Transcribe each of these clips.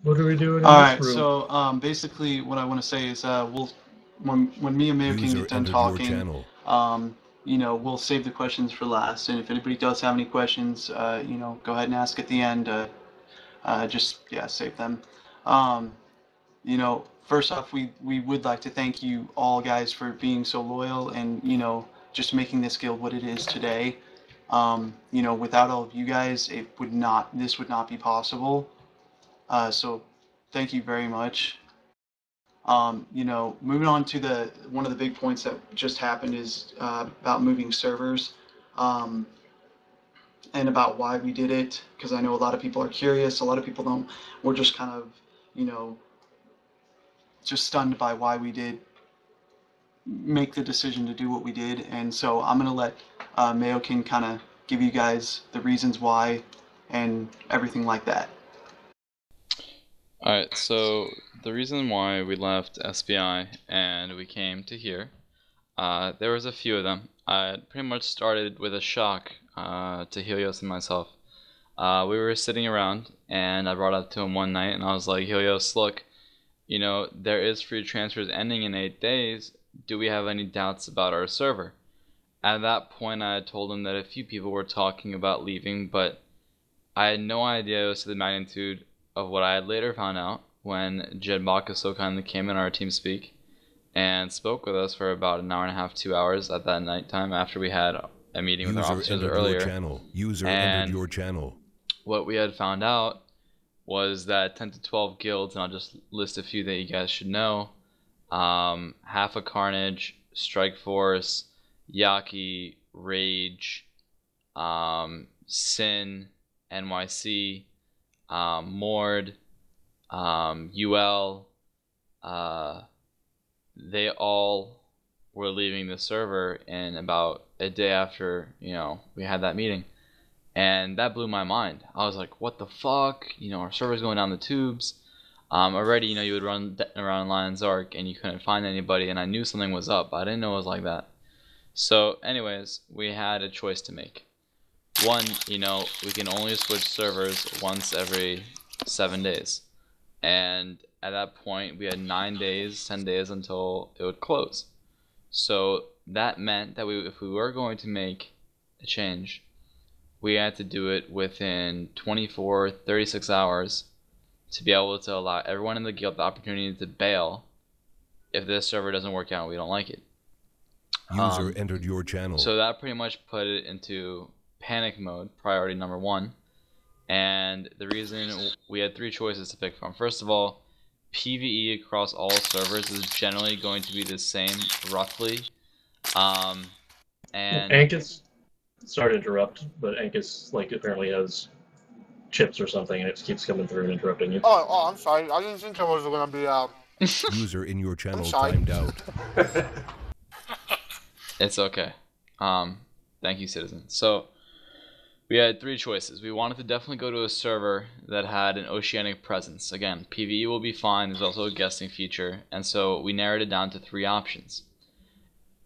What are we doing in All this right, room? so basically, what I want to say is, when me and Mayo King User get done entered your talking, channel. we'll save the questions for last. And if anybody does have any questions, go ahead and ask at the end. Just yeah, save them. Um, First off, we would like to thank you all guys for being so loyal and just making this guild what it is today. Without all of you guys, this would not be possible. So thank you very much. Moving on to the one of the big points that just happened is about moving servers, um, and about why we did it. Because I know a lot of people are curious. A lot of people don't. We're just kind of, you know, just stunned by why we did make the decision to do what we did. And so I'm gonna let Mayo King kind of give you guys the reasons why and everything like that. Alright, so the reason why we left SPI and we came to here, there was a few of them. I pretty much started with a shock to Helios and myself. We were sitting around and I brought up to him one night and I was like, Helios, look, there is free transfers ending in 8 days. Do we have any doubts about our server? At that point I had told him that a few people were talking about leaving, but I had no idea as to the magnitude of what I had later found out when Jed Baka so kindly came in our team speak and spoke with us for about an hour and a half, 2 hours at that night time after we had a meeting with our officers earlier. User and entered your channel. What we had found out was that 10 to 12 guilds, and I'll just list a few that you guys should know. Half a Carnage, Strike Force, Yaki, Rage, Sin, NYC, Mord, UL, they all were leaving the server in about a day after, we had that meeting. And that blew my mind. I was like, what the fuck? Our server's going down the tubes. Already, you would run around Lion's Ark and you couldn't find anybody, and I knew something was up, but I didn't know it was like that. So anyways, we had a choice to make. One, we can only switch servers once every 7 days. And at that point, we had 9 days, 10 days until it would close. So that meant that if we were going to make a change, we had to do it within 24, 36 hours to be able to allow everyone in the guild the opportunity to bail if this server doesn't work out and we don't like it. User entered your channel. So that pretty much put it into panic mode, priority number 1. And the reason we had 3 choices to pick from. First of all, PvE across all servers is generally going to be the same, roughly. And Ankus, sorry to interrupt, but Ankus apparently has chips or something, and it keeps coming through and interrupting you. Oh, I'm sorry. I didn't think I was gonna be User in your channel timed out. It's okay. Thank you, citizen. So we had 3 choices. We wanted to definitely go to a server that had an oceanic presence. Again, PvE will be fine. There's also a guesting feature, and so we narrowed it down to 3 options.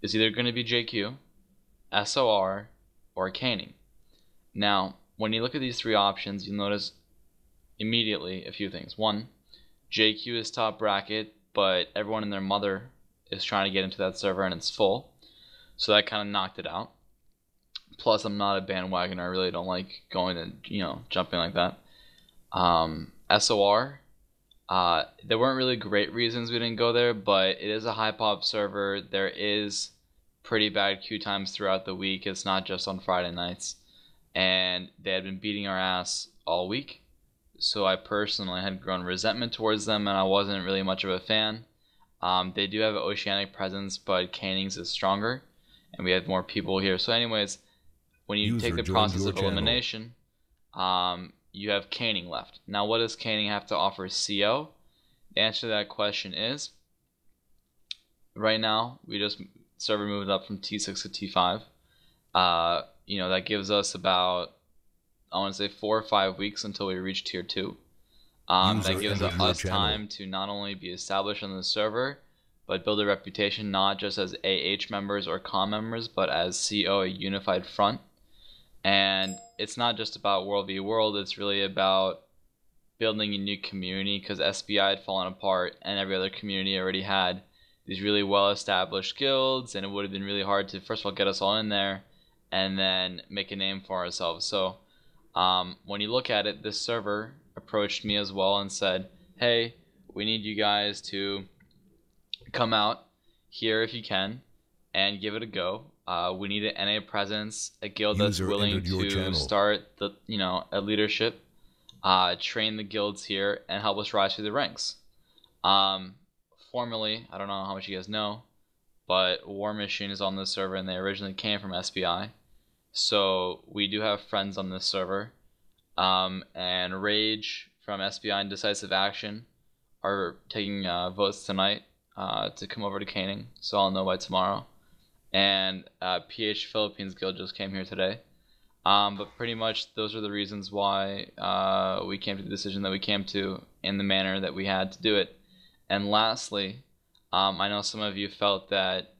It's either going to be JQ, SOR, or caning. Now, when you look at these 3 options, you'll notice immediately a few things. 1, JQ is top bracket, but everyone and their mother is trying to get into that server and it's full. So that kind of knocked it out. Plus, I'm not a bandwagoner. I really don't like going and, jumping like that. SOR, there weren't really great reasons we didn't go there, but it is a high pop server. There is pretty bad queue times throughout the week. It's not just on Friday nights. And they had been beating our ass all week. So I personally had grown resentment towards them, and I wasn't really much of a fan. They do have an oceanic presence, but Caning's is stronger, and we have more people here. So anyways, when you take the process of elimination, you have Caning left. Now, what does Caning have to offer CO? The answer to that question is, right now, we just server moved up from T6 to T5. That gives us about, I want to say 4 or 5 weeks until we reach tier 2. That gives us time to not only be established on the server, but build a reputation not just as AH members or COM members, but as CO, a unified front. And it's not just about World v World, it's really about building a new community, because SBI had fallen apart and every other community already had these really well-established guilds, and it would have been really hard to first of all get us all in there and then make a name for ourselves. So when you look at it, this server approached me as well and said, hey, we need you guys to come out here if you can and give it a go. We need an NA presence, a guild that's willing to start the a leadership, train the guilds here, and help us rise through the ranks. Formerly, I don't know how much you guys know, but War Machine is on this server, and they originally came from SBI. So we do have friends on this server, and Rage from SBI and Decisive Action are taking votes tonight to come over to Caning, so I'll know by tomorrow. And PH Philippines Guild just came here today. But pretty much those are the reasons why we came to the decision that we came to in the manner that we had to do it. And lastly, I know some of you felt that,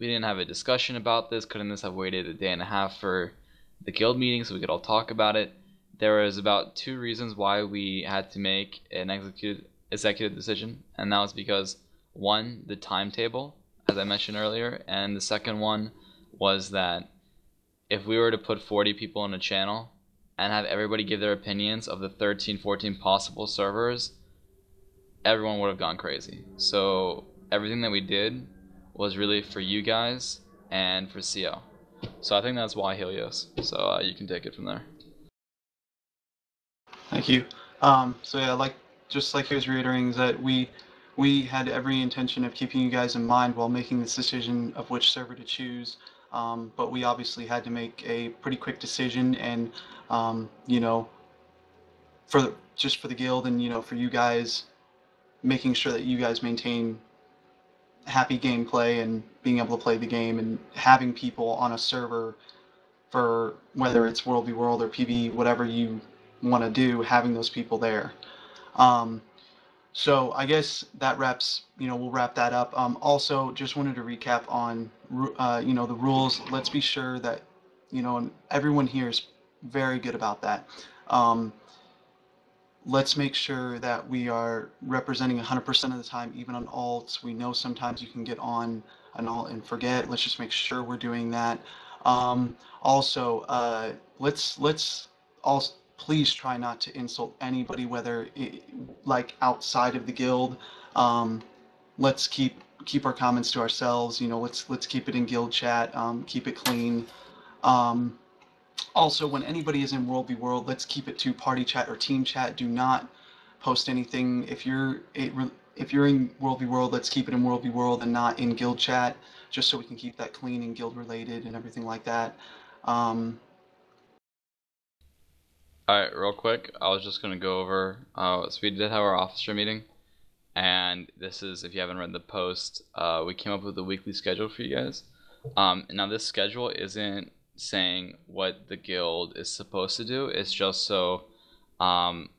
we didn't have a discussion about this. Couldn't this have waited a day and a half for the guild meeting so we could all talk about it? There was about 2 reasons why we had to make an executive decision, and that was because, one, the timetable, as I mentioned earlier, and the second one was that if we were to put 40 people in a channel and have everybody give their opinions of the 13, 14 possible servers, everyone would have gone crazy. So everything that we did was really for you guys and for CO. So I think that's why Helios. So you can take it from there. Thank you. So yeah, just like he was reiterating, is that we had every intention of keeping you guys in mind while making this decision of which server to choose. But we obviously had to make a pretty quick decision, and for the guild, and for you guys, making sure that you guys maintain happy gameplay and being able to play the game, and having people on a server for whether it's World v World or PvE, whatever you want to do, having those people there. So I guess that we'll wrap that up. Also, just wanted to recap on, the rules. Let's be sure that, and everyone here is very good about that. Let's make sure that we are representing 100% of the time, even on alts. We know sometimes you can get on an alt and forget. Let's just make sure we're doing that. Also, let's also please try not to insult anybody, whether outside of the guild. Let's keep our comments to ourselves. Let's keep it in guild chat. Keep it clean. Also, when anybody is in World v World, let's keep it to party chat or team chat. Do not post anything. If you're in World v World, let's keep it in World v World and not in guild chat, just so we can keep that clean and guild related and everything like that. Alright, real quick, I was just going to go over, so we did have our officer meeting, and this is, if you haven't read the post, we came up with a weekly schedule for you guys. Now this schedule isn't saying what the guild is supposed to do, it's just so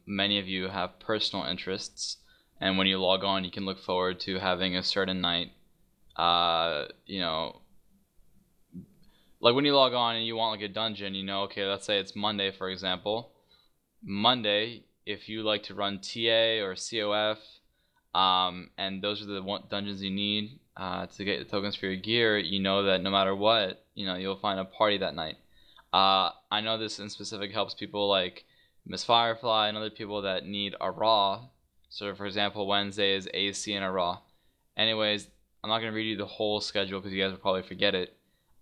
many of you have personal interests, and when you log on you can look forward to having a certain night, like when you log on and you want like a dungeon, okay, let's say it's Monday, for example. Monday, if you like to run TA or COF, and those are the dungeons you need to get the tokens for your gear, you know that no matter what, you'll find a party that night. I know this in specific helps people like Miss Firefly and other people that need a raw. So for example, Wednesday is AC and a raw. Anyways, I'm not going to read you the whole schedule because you guys will probably forget it.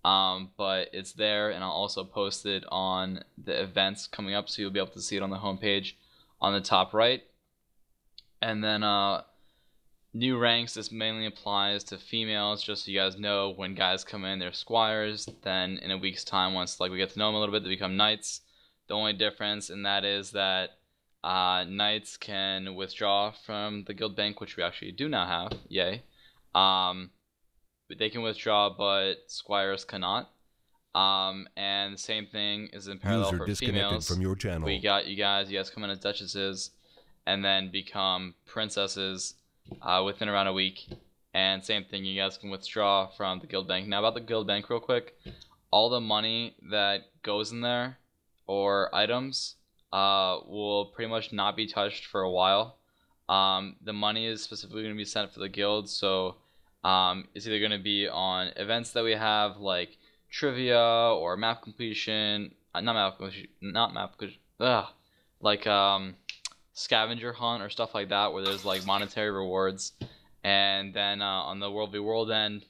But it's there, and I'll also post it on the events coming up, so you'll be able to see it on the homepage on the top right. And then new ranks, this mainly applies to females, just so you guys know, when guys come in, they're squires. Then in a week's time, once we get to know them a little bit, they become knights. The only difference in that is that knights can withdraw from the guild bank, which we actually do now have. Yay. They can withdraw, but squires cannot. And the same thing is in parallel User for disconnected females. from your channel. We got you guys come in as duchesses and then become princesses within around a week. And same thing, you guys can withdraw from the guild bank. Now about the guild bank real quick, all the money that goes in there or items, will pretty much not be touched for a while. The money is specifically going to be sent for the guild, so it's either going to be on events that we have like trivia or map completion, not map completion, like scavenger hunt or stuff like that, where there's like monetary rewards. And then on the World v World end,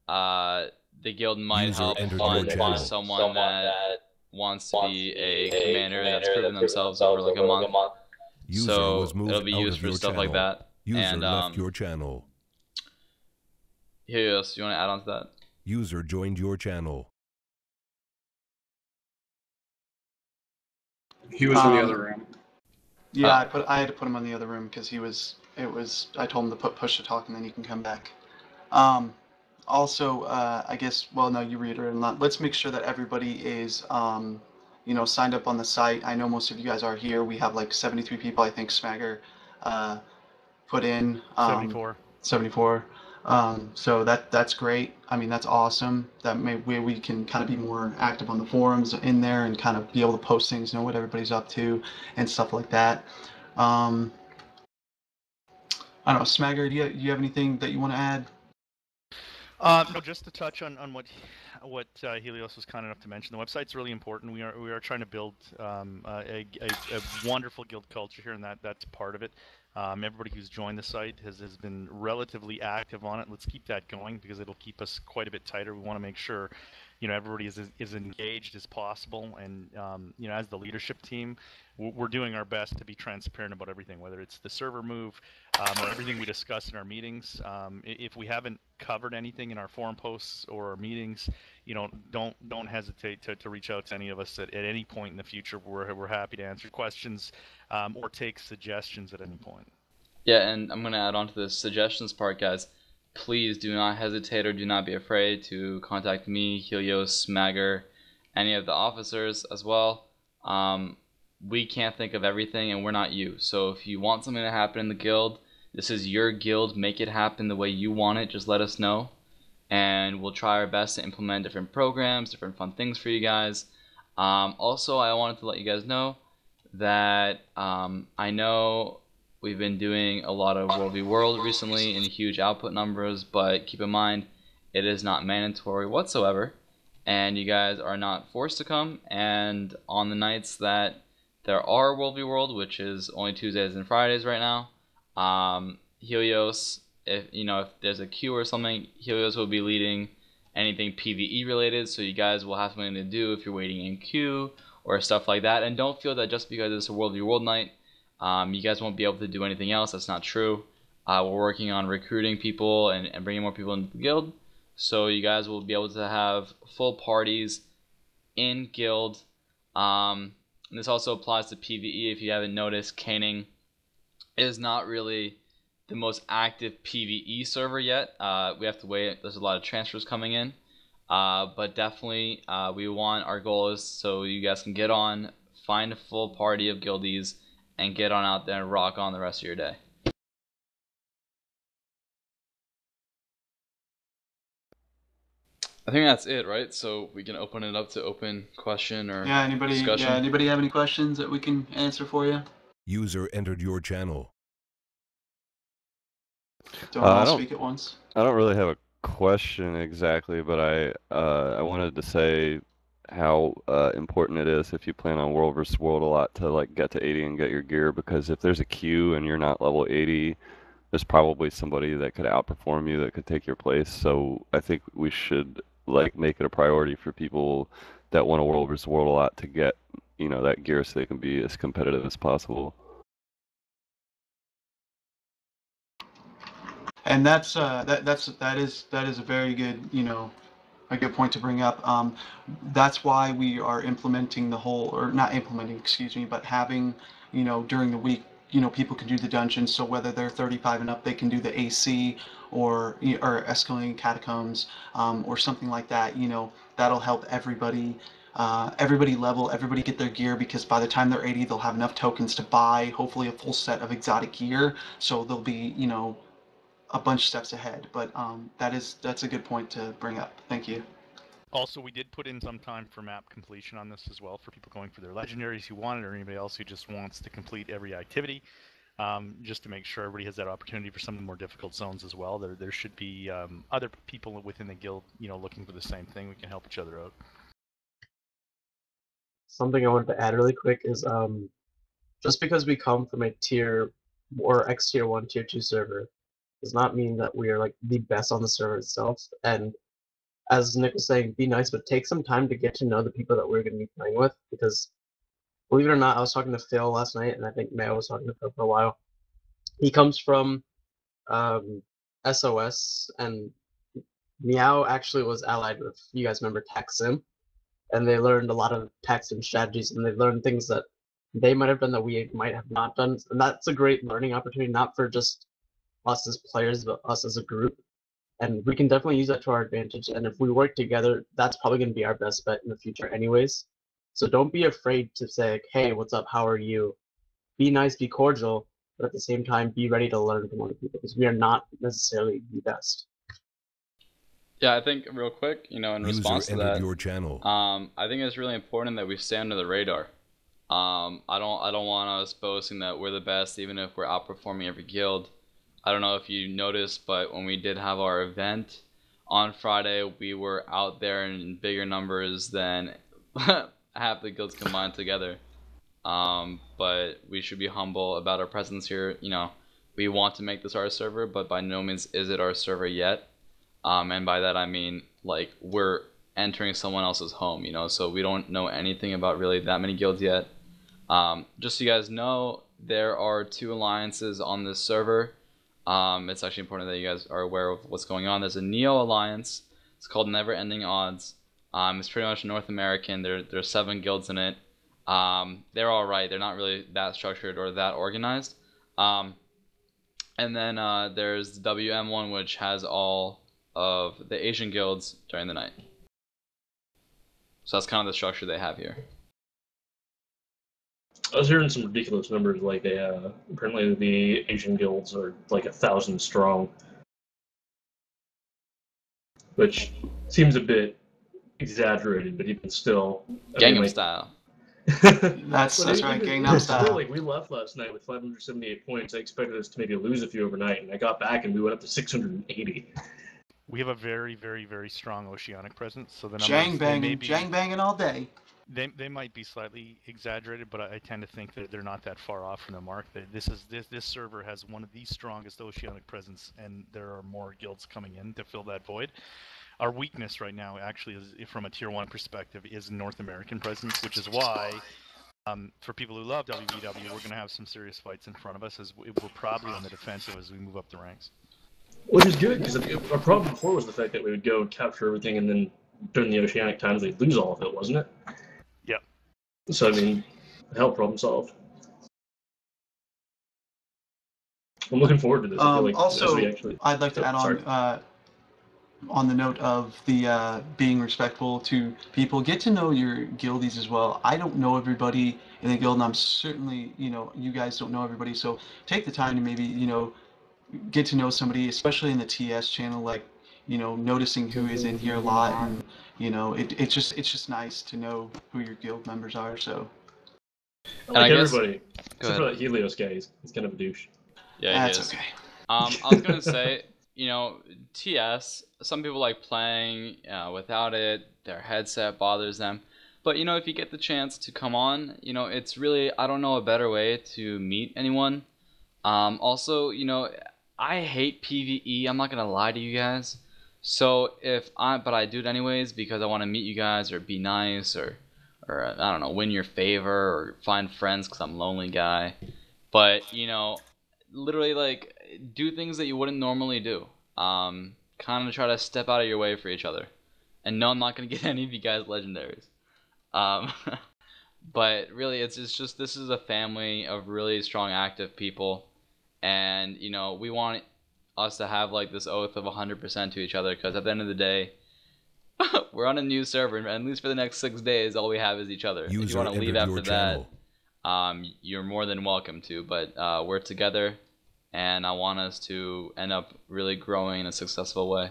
the guild might User help entered fund your channel. someone that wants to be a commander that's proven themselves over like a month. User So was moved it'll be out used of for your stuff channel. like that. User And left your channel. Helios, you want to add on to that? User joined your channel. He was in the other room. Yeah, I had to put him in the other room because I told him to put push to talk and then you can come back. Also, I guess, well, no, you reiterated that. Let's make sure that everybody is, signed up on the site. I know most of you guys are here. We have like 73 people, I think Smagger put in. 74. 74. So that's great. I mean, that's awesome. That we can kind of be more active on the forums in there and kind of be able to post things, know what everybody's up to and stuff like that. I don't know, Smagger, do you have anything that you want to add? No, just to touch on what Helios was kind enough to mention. The website's really important. We are trying to build a wonderful guild culture here, and that's part of it. Everybody who's joined the site has been relatively active on it. Let's keep that going because it'll keep us quite a bit tighter. We want to make sure, everybody is engaged as possible, and as the leadership team, we're doing our best to be transparent about everything, whether it's the server move or everything we discuss in our meetings. If we haven't covered anything in our forum posts or our meetings, don't hesitate to reach out to any of us at any point in the future. We're happy to answer questions or take suggestions at any point. Yeah, and I'm going to add on to the suggestions part, guys. Please do not hesitate or do not be afraid to contact me, Helios, Smagger, any of the officers as well. We can't think of everything, and we're not you. So if you want something to happen in the guild, this is your guild. Make it happen the way you want it. Just let us know, and we'll try our best to implement different programs, different fun things for you guys. Also, I wanted to let you guys know that I know we've been doing a lot of World v World recently in huge output numbers, but keep in mind, it is not mandatory whatsoever, and you guys are not forced to come. And on the nights that there are World v World, which is only Tuesdays and Fridays right now, Helios, if there's a queue or something, Helios will be leading anything PvE related, so you guys will have something to do if you're waiting in queue or stuff like that. And don't feel that just because it's a World v World night, you guys won't be able to do anything else. That's not true. We're working on recruiting people and bringing more people into the guild, so you guys will be able to have full parties in guild. And this also applies to PvE. If you haven't noticed, Caning is not really the most active PvE server yet. We have to wait. There's a lot of transfers coming in, but definitely our goal is so you guys can get on, find a full party of guildies, and get on out there and rock on the rest of your day. I think that's it, right? So we can open it up to open question or discussion. Anybody have any questions that we can answer for you? User entered your channel. Don't all speak at once. I don't really have a question exactly, but I wanted to say how important it is if you plan on World vs. World a lot to like get to 80 and get your gear, because if there's a queue and you're not level 80, there's probably somebody that could outperform you that could take your place. So I think we should like make it a priority for people that want to World vs. World a lot to get that gear so they can be as competitive as possible. And that is a very good a good point to bring up. That's why we are implementing not implementing, excuse me, but having during the week people can do the dungeons. So whether they're 35 and up, they can do the AC or escalating catacombs or something like that. That'll help everybody. Everybody level, everybody get their gear, because by the time they're 80, they'll have enough tokens to buy hopefully a full set of exotic gear. So they'll be a bunch steps ahead. But that's a good point to bring up. Thank you. Also, we did put in some time for map completion on this as well for people going for their legendaries who want it, or anybody else who just wants to complete every activity. Just to make sure everybody has that opportunity for some of the more difficult zones as well. There should be other people within the guild, looking for the same thing. We can help each other out. Something I wanted to add really quick is just because we come from a tier or X tier 1, tier 2 server does not mean that we are like the best on the server itself. And as Nick was saying, be nice, but take some time to get to know the people that we're going to be playing with, because believe it or not, I was talking to Phil last night, and I think Mayo was talking to Phil for a while. He comes from SOS, and Meow actually was allied with, you guys remember, TaxSim, and they learned a lot of TaxSim strategies, and they learned things that they might have done that we might have not done, and that's a great learning opportunity, not for just us as players, but us as a group. And we can definitely use that to our advantage, and if we work together, that's probably going to be our best bet in the future anyways. So don't be afraid to say, like, hey, what's up, how are you? Be nice, be cordial, but at the same time, be ready to learn from other people, because we are not necessarily the best. Yeah, I think real quick, in response to that, your channel. I think it's really important that we stay under the radar. I don't want us boasting that we're the best, even if we're outperforming every guild. I don't know if you noticed, but when we did have our event on Friday, we were out there in bigger numbers than half the guilds combined together. But we should be humble about our presence here. We want to make this our server, but by no means is it our server yet. And by that I mean, like, we're entering someone else's home, so we don't know anything about really that many guilds yet. Just so you guys know, there are 2 alliances on this server. It's actually important that you guys are aware of what's going on. There's a Neo Alliance. It's called Never Ending Odds. It's pretty much North American. There's 7 guilds in it. They're all right. They're not really that structured or that organized. And then there's the WM1, which has all of the Asian guilds during the night. So that's kind of the structure they have here. I was hearing some ridiculous numbers, like apparently the Asian guilds are like 1,000 strong, which seems a bit exaggerated, but even still, Gangnam Style. That's right, Gangnam Style. Still, like, we left last night with 578 points. I expected us to maybe lose a few overnight, and I got back and we went up to 680. We have a very, very, very strong oceanic presence, so the numbers Jang banging all day. They might be slightly exaggerated, but I tend to think that they're not that far off from the mark. This server has one of the strongest oceanic presence, and there are more guilds coming in to fill that void. Our weakness right now, actually, is from a tier 1 perspective, is North American presence, which is why, for people who love WVW, we're going to have some serious fights in front of us, as we're probably on the defensive as we move up the ranks. Which is good, because our problem before was the fact that we would go and capture everything, and then during the oceanic times we'd lose all of it, wasn't it? Yep. So, I mean, hell, problem solved. I'm looking forward to this. I feel like also, actually... I'd like to add on the note of the being respectful to people, get to know your guildies as well. I don't know everybody in the guild, and I'm certainly, you guys don't know everybody, so take the time to maybe, get to know somebody, especially in the TS channel, like, noticing who is in here a lot, and, it's just nice to know who your guild members are, so. I like everybody, except for that Helios guy, he's kind of a douche. Yeah, that's okay. I was gonna say, TS, some people like playing without it, their headset bothers them. But, if you get the chance to come on, it's really, I don't know a better way to meet anyone. Also, I hate PvE, I'm not gonna lie to you guys. So but I do it anyways because I want to meet you guys or be nice or I don't know, win your favor or find friends because I'm a lonely guy. But, literally, like, do things that you wouldn't normally do. Kind of try to step out of your way for each other. And no, I'm not going to get any of you guys legendaries. But really, it's just, this is a family of really strong, active people. And, we want us to have, like, this oath of 100% to each other. Because at the end of the day, we're on a new server. And at least for the next 6 days, all we have is each other. If you want to leave after that, you're more than welcome to. But we're together. And I want us to end up really growing in a successful way.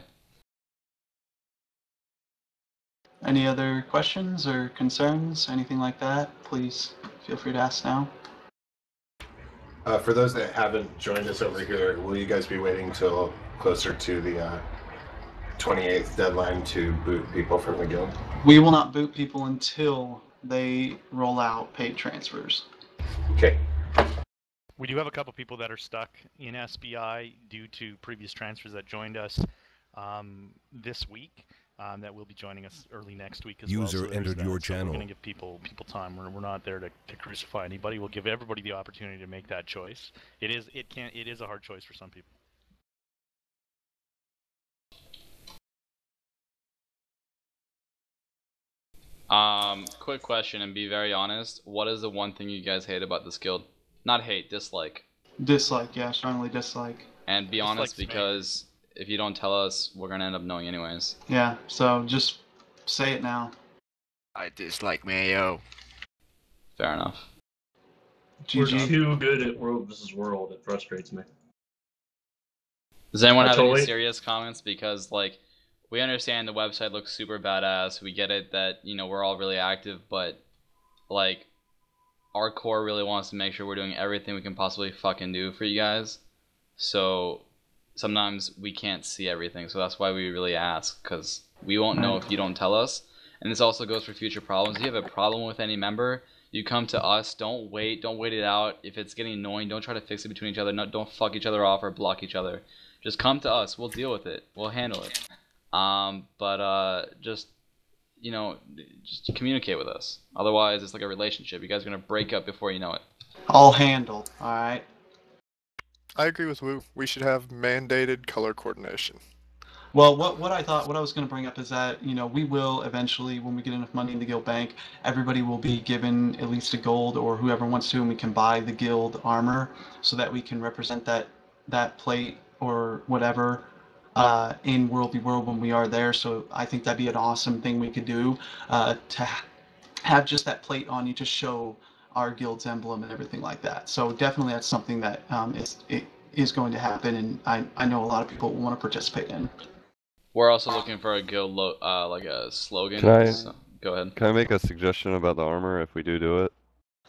Any other questions or concerns? Anything like that? Please feel free to ask now. For those that haven't joined us over here, will you guys be waiting till closer to the 28th deadline to boot people from the guild? We will not boot people until they roll out paid transfers. Okay. We do have a couple people that are stuck in SBI due to previous transfers that joined us this week. That will be joining us early next week as well. User entered your channel. We're going to give people time. We're not there to crucify anybody. We'll give everybody the opportunity to make that choice. It is a hard choice for some people. Quick question, and be very honest. What is the one thing you guys hate about this guild? Not hate, dislike. Dislike, yeah, strongly dislike. And be honest, because if you don't tell us, we're gonna end up knowing anyways. Yeah, so just say it now. I dislike Mayo. Fair enough. We're GG. too good at World vs. World. It frustrates me. Does anyone have Totally. any serious comments? Because, like, we understand the website looks super badass. We get it that, you know, we're all really active, but, like, our core really wants to make sure we're doing everything we can possibly fucking do for you guys. So sometimes we can't see everything, so that's why we really ask, because we won't know if you don't tell us. And this also goes for future problems. If you have a problem with any member, you come to us. Don't wait it out. If it's getting annoying, don't try to fix it between each other. No, don't fuck each other off or block each other. Just come to us. We'll deal with it. We'll handle it. Just, you know, just communicate with us. Otherwise, it's like a relationship. You guys are gonna break up before you know it. All handle, alright? I agree with Wu. We should have mandated color coordination. Well, what I was going to bring up is that, you know, we will eventually, when we get enough money in the guild bank, everybody will be given at least a gold, or whoever wants to, and we can buy the guild armor so that we can represent that plate or whatever in World v. World when we are there. So I think that'd be an awesome thing we could do, to have just that plate on you to show our guild's emblem and everything like that. So definitely that's something that is going to happen, and I know a lot of people want to participate in. We're also looking for a guild like a slogan. So, go ahead. Can I make a suggestion about the armor if we do it?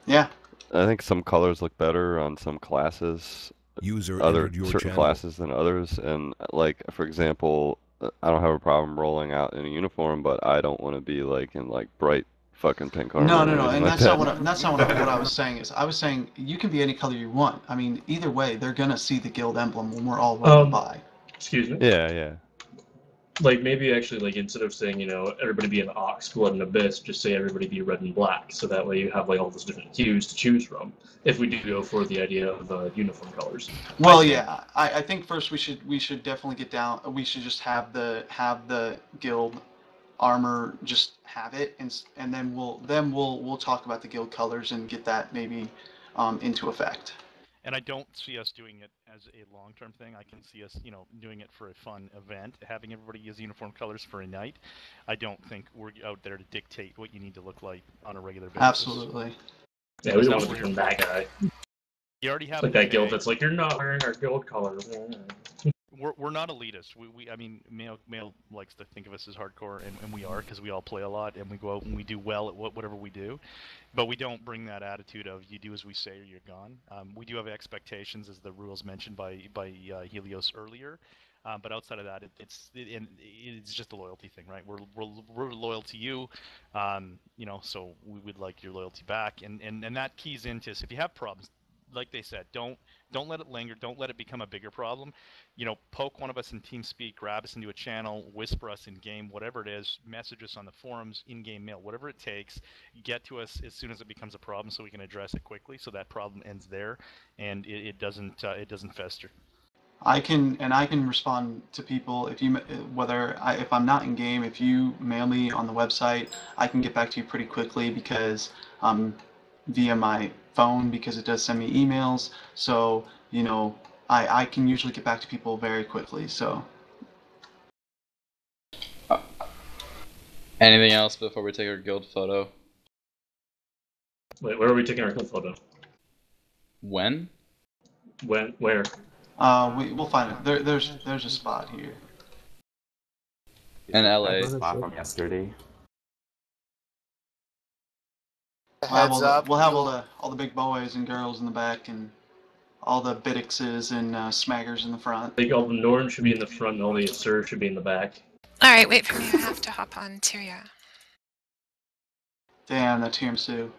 Yeah. I think some colors look better on some classes, User other entered your certain channel. classes than others, and like for example, I don't have a problem rolling out in a uniform, but I don't want to be like in like bright fucking pink armor. No, or anything and like that's that. not what I was saying. I was saying you can be any color you want. I mean, either way, they're gonna see the guild emblem when we're all wearing by. Excuse me? Yeah. Like, maybe actually, like, instead of saying, you know, everybody be an Ox, Blood, and Abyss, just say everybody be red and black, so that way you have, like, all those different hues to choose from, if we do go for the idea of uniform colors. Well, yeah, I think first we should definitely get down. We should just have the guild armor, just have it, and then we'll talk about the guild colors and get that maybe into effect. And I don't see us doing it as a long-term thing. I can see us, you know, doing it for a fun event, having everybody use uniform colors for a night. I don't think we're out there to dictate what you need to look like on a regular basis. Absolutely. Yeah, we don't want to become that guy. You already have It's like that guild that's like, you're not wearing our guild colors. We're not elitist. I mean, Mayo likes to think of us as hardcore, and we are, because we all play a lot and we go out and we do well at whatever we do. But we don't bring that attitude of you do as we say or you're gone. We do have expectations, as the rules mentioned by Helios earlier. But outside of that, it's just a loyalty thing, right? We're loyal to you, you know. So we would like your loyalty back, and that keys into if you have problems. Like they said, don't let it linger. Don't let it become a bigger problem. You know, poke one of us in TeamSpeak, grab us into a channel, whisper us in game, whatever it is. Message us on the forums, in-game mail, whatever it takes. Get to us as soon as it becomes a problem, so we can address it quickly. So that problem ends there, and it doesn't fester. I can respond to people if I'm not in game. If you mail me on the website, I can get back to you pretty quickly because via my phone, because it does send me emails. So, you know, I can usually get back to people very quickly. So. Anything else before we take our guild photo? Wait, where are we taking our guild photo? When? When? Where? We'll find it. There's a spot here. In LA. Spot from yesterday. Heads up. We'll have all the big boys and girls in the back, and all the Biddixes and Smaggers in the front. Like all the Norn should be in the front, and only a Sir should be in the back. Alright, wait for me. I have to hop on Tyria. Damn, that tiramisu.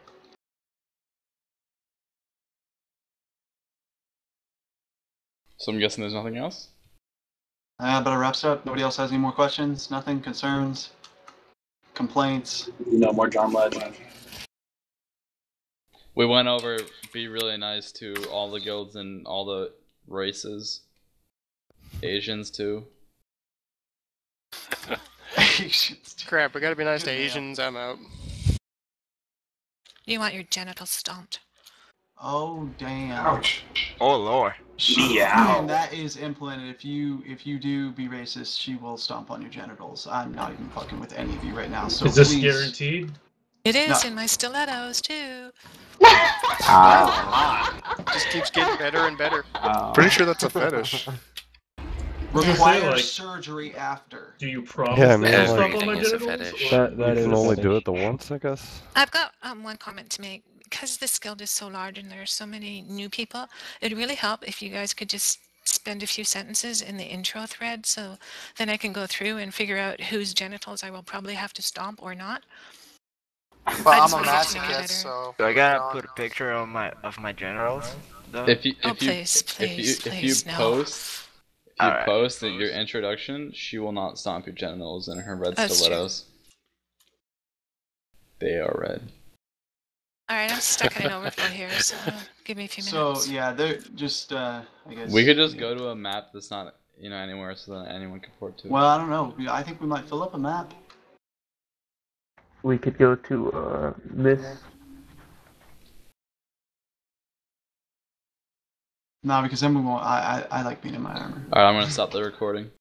So I'm guessing there's nothing else? But it wraps up. Nobody else has any more questions? Nothing? Concerns? Complaints? No more John Legend. We went over be really nice to all the guilds and all the races. Asians too. Crap, we gotta be nice to Asians. I'm out. You want your genitals stomped. Oh damn! Ouch! Oh lord! And that is implemented. If you do be racist, she will stomp on your genitals. I'm not even fucking with any of you right now. So is this please. guaranteed? It is No. in my stilettos too. Just keeps getting better and better. Oh. Pretty sure that's a fetish. Require like, surgery after. Do you promise Yeah, that man, you'll like- stop on my Everything is a genitals? fetish. Or- You can only do it the once, I guess. I've got one comment to make. Because this guild is so large and there are so many new people, it'd really help if you guys could just spend a few sentences in the intro thread, so then I can go through and figure out whose genitals I will probably have to stomp or not. Well, I I'm just a wanted to know masochist, better. so. Do I gotta put a picture of my genitals? Though? If you Oh, please, no. post Alright. post in your introduction, she will not stomp your genitals in her red That's true. stilettos. They are red. Alright, I'm stuck in an overflow here, so give me a few So minutes. yeah, they're just I guess. We could just go to a map that's not anywhere, so that anyone can port to. Well, I don't know. I think we might fill up a map. We could go to this. No, because then we won't. I like being in my armor. Alright, I'm gonna stop the recording.